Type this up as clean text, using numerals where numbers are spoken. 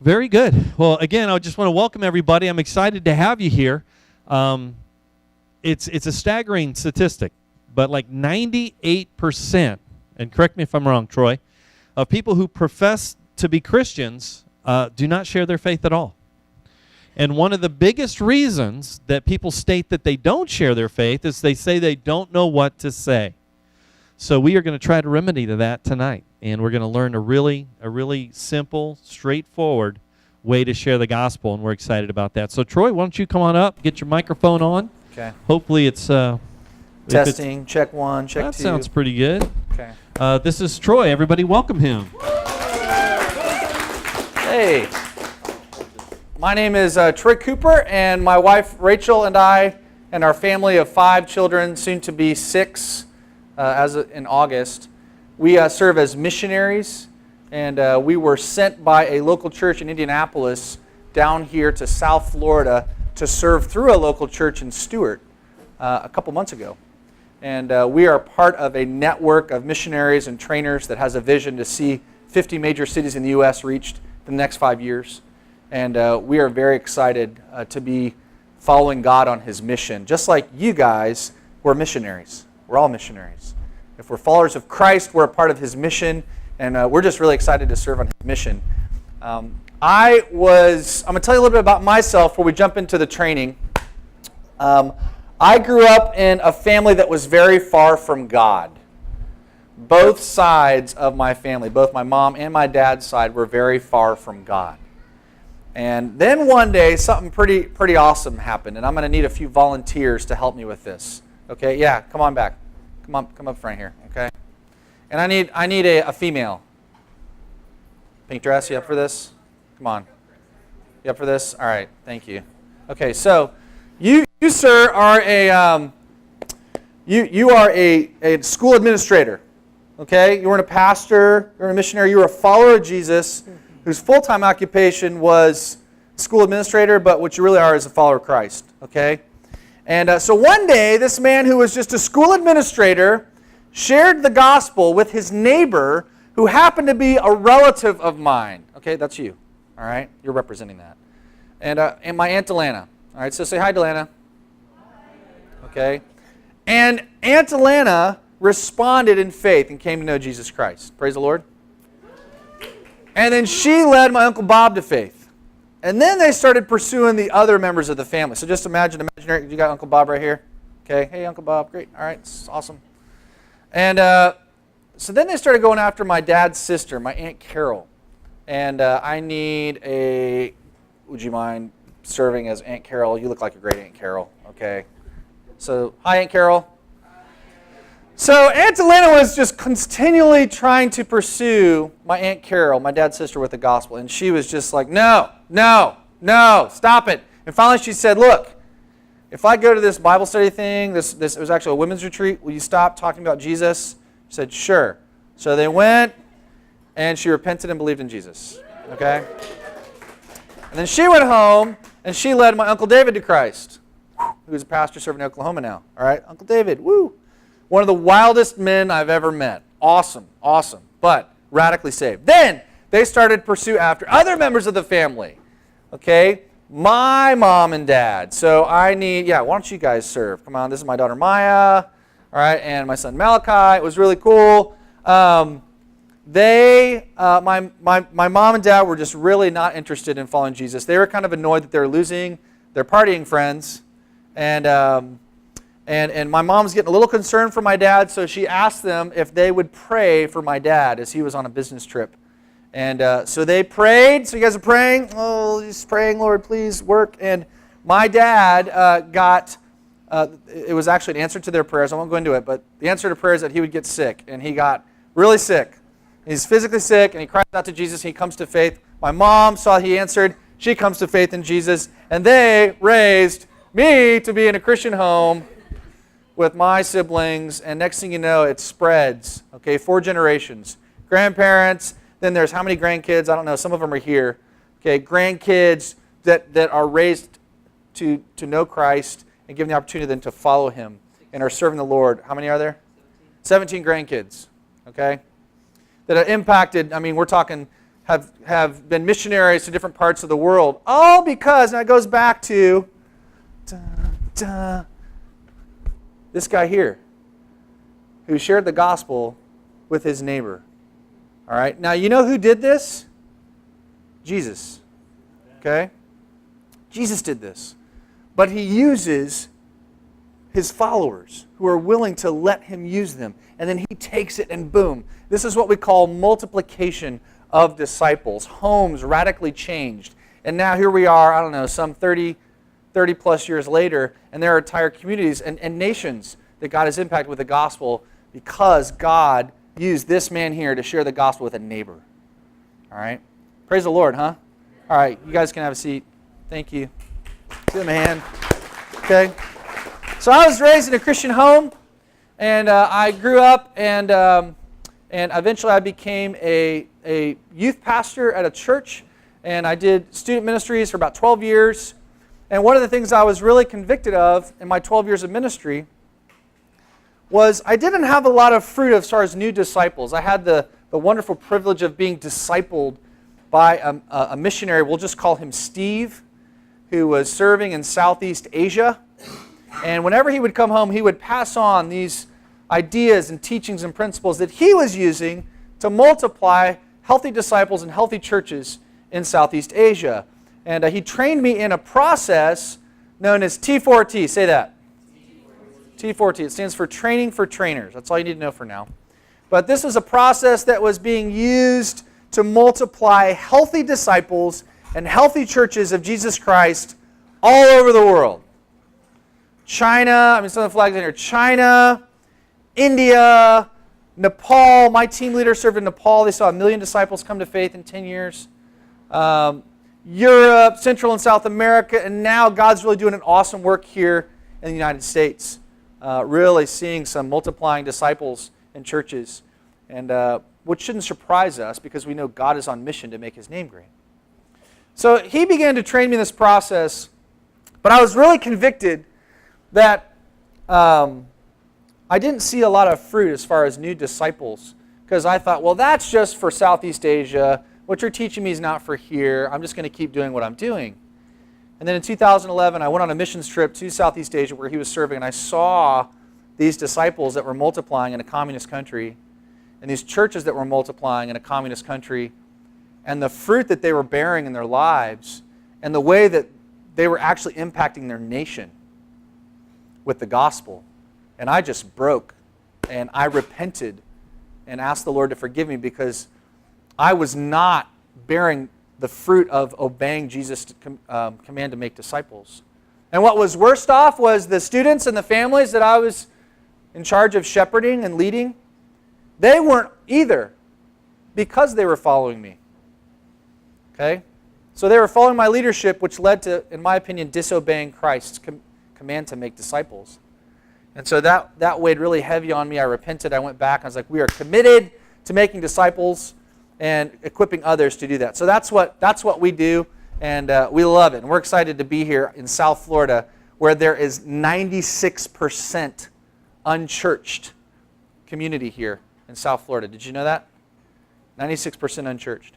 Very good. Well, again, I just want to welcome everybody. I'm excited to have you here. It's a staggering statistic, but like 98%, and correct me if I'm wrong, Troy, of people who profess to be Christians do not share their faith at all. And one of the biggest reasons that people state that they don't share their faith is they say they don't know what to say. So we are going to try to remedy to that tonight, and we're going to learn a really simple, straightforward way to share the gospel, and we're excited about that. So Troy, why don't you come on up, get your microphone on. Okay. Hopefully it's testing. Check one, check two. That sounds pretty good. Okay. This is Troy. Everybody, welcome him. Hey. My name is Troy Cooper, and my wife Rachel and I and our family of 5 children, soon to be 6 in August, we serve as missionaries, and we were sent by a local church in Indianapolis down here to South Florida to serve through a local church in Stuart a couple months ago. And we are part of a network of missionaries and trainers that has a vision to see 50 major cities in the U.S. reached in the next 5 years. And we are very excited to be following God on His mission. Just like you guys, we're missionaries. We're all missionaries. If we're followers of Christ, we're a part of His mission, and we're just really excited to serve on His mission. I'm going to tell you a little bit about myself before we jump into the training. I grew up in a family that was very far from God. Both sides of my family, both my mom and my dad's side, were very far from God. And then one day, something pretty awesome happened, and I'm going to need a few volunteers to help me with this. Okay, yeah, come on back. Come up front here, okay? And I need a female. Pink dress, you up for this? Come on. You up for this? All right, thank you. Okay, so you sir, are a school administrator. Okay? You weren't a pastor, you weren't a missionary, you were a follower of Jesus whose full-time occupation was school administrator, but what you really are is a follower of Christ. Okay? And so one day, this man who was just a school administrator shared the gospel with his neighbor who happened to be a relative of mine. Okay, that's you. All right? You're representing that. And my Aunt Alana. All right, so say hi, Delana. Okay? And Aunt Alana responded in faith and came to know Jesus Christ. Praise the Lord. And then she led my Uncle Bob to faith. And then they started pursuing the other members of the family. So just imagine, you got Uncle Bob right here. Okay, hey Uncle Bob, great, all right, it's awesome. And so then they started going after my dad's sister, my Aunt Carol. And would you mind serving as Aunt Carol? You look like a great Aunt Carol, okay. So, hi Aunt Carol. So Aunt Elena was just continually trying to pursue my Aunt Carol, my dad's sister, with the gospel. And she was just like, no, stop it. And finally she said, look, if I go to this Bible study thing, it was actually a women's retreat, will you stop talking about Jesus? She said, sure. So they went, and she repented and believed in Jesus. Okay? And then she went home, and she led my Uncle David to Christ, who's a pastor serving in Oklahoma now. All right? Uncle David, woo! One of the wildest men I've ever met. Awesome, but radically saved. Then they started to pursue after other members of the family. Okay? My mom and dad. So why don't you guys serve? Come on, this is my daughter Maya, all right, and my son Malachi. It was really cool. My mom and dad were just really not interested in following Jesus. They were kind of annoyed that they were losing their partying friends, and my mom was getting a little concerned for my dad, so she asked them if they would pray for my dad as he was on a business trip. And so they prayed. So you guys are praying? Oh, just praying, Lord, please work. And my dad it was actually an answer to their prayers. I won't go into it, but the answer to prayer is that he would get sick. And he got really sick. He's physically sick, and he cries out to Jesus, and he comes to faith. My mom saw he answered. She comes to faith in Jesus. And they raised me to be in a Christian home with my siblings. And next thing you know, it spreads. Okay, 4 generations. Grandparents. Then there's how many grandkids? I don't know. Some of them are here. Okay, grandkids that are raised to know Christ and given the opportunity then to follow Him and are serving the Lord. How many are there? 17 grandkids. Okay, that have impacted. I mean, we're talking have been missionaries to different parts of the world. All because, and it goes back to this guy here who shared the gospel with his neighbor. All right. Now, you know who did this? Jesus. Okay? Jesus did this. But he uses his followers who are willing to let him use them. And then he takes it and boom. This is what we call multiplication of disciples. Homes radically changed. And now here we are, I don't know, some 30 plus years later, and there are entire communities and nations that God has impacted with the gospel because God used this man here to share the gospel with a neighbor. All right? Praise the Lord, huh? All right, you guys can have a seat. Thank you. Give him a hand. Okay. So I was raised in a Christian home, and I grew up, and eventually I became a youth pastor at a church, and I did student ministries for about 12 years. And one of the things I was really convicted of in my 12 years of ministry was I didn't have a lot of fruit as far as new disciples. I had the wonderful privilege of being discipled by a missionary, we'll just call him Steve, who was serving in Southeast Asia. And whenever he would come home, he would pass on these ideas and teachings and principles that he was using to multiply healthy disciples and healthy churches in Southeast Asia. And he trained me in a process known as T4T. Say that. T4T. It stands for Training for Trainers. That's all you need to know for now. But this was a process that was being used to multiply healthy disciples and healthy churches of Jesus Christ all over the world. China, some of the flags in here. China, India, Nepal. My team leader served in Nepal. They saw 1 million disciples come to faith in 10 years. Europe, Central and South America, and now God's really doing an awesome work here in the United States. Really seeing some multiplying disciples and churches. And which shouldn't surprise us because we know God is on mission to make his name great. So he began to train me in this process, but I was really convicted that I didn't see a lot of fruit as far as new disciples because I thought, well, that's just for Southeast Asia. What you're teaching me is not for here. I'm just going to keep doing what I'm doing. And then in 2011, I went on a missions trip to Southeast Asia where he was serving, and I saw these disciples that were multiplying in a communist country and these churches that were multiplying in a communist country and the fruit that they were bearing in their lives and the way that they were actually impacting their nation with the gospel. And I just broke, and I repented and asked the Lord to forgive me because I was not bearing the fruit of obeying Jesus' command to make disciples. And what was worst off was the students and the families that I was in charge of shepherding and leading. They weren't either because they were following me. Okay? So they were following my leadership, which led to, in my opinion, disobeying Christ's command to make disciples. And so that weighed really heavy on me. I repented. I went back. I was like, we are committed to making disciples and equipping others to do that. So that's what we do, and we love it. And we're excited to be here in South Florida, where there is 96% unchurched community here in South Florida. Did you know that? 96% unchurched.